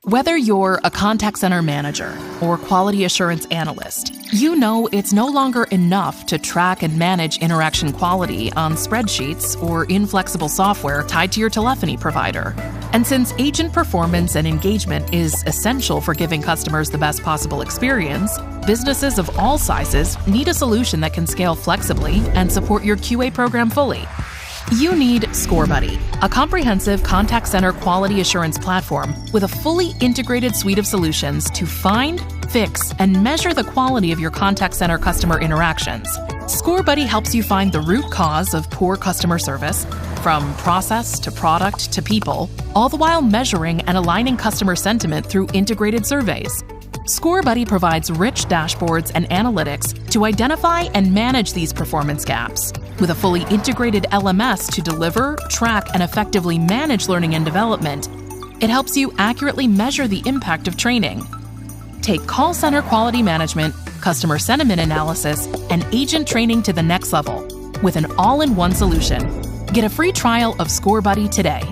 Whether you're a contact center manager or quality assurance analyst, you know it's no longer enough to track and manage interaction quality on spreadsheets or inflexible software tied to your telephony provider. And since agent performance and engagement is essential for giving customers the best possible experience, businesses of all sizes need a solution that can scale flexibly and support your QA program fully. You need Scorebuddy, a comprehensive contact center quality assurance platform with a fully integrated suite of solutions to find, fix, and measure the quality of your contact center customer interactions. Scorebuddy helps you find the root cause of poor customer service, from process to product to people, all the while measuring and aligning customer sentiment through integrated surveys. Scorebuddy provides rich dashboards and analytics to identify and manage these performance gaps. With a fully integrated LMS to deliver, track, and effectively manage learning and development, it helps you accurately measure the impact of training. Take call center quality management, customer sentiment analysis, and agent training to the next level with an all-in-one solution. Get a free trial of Scorebuddy today.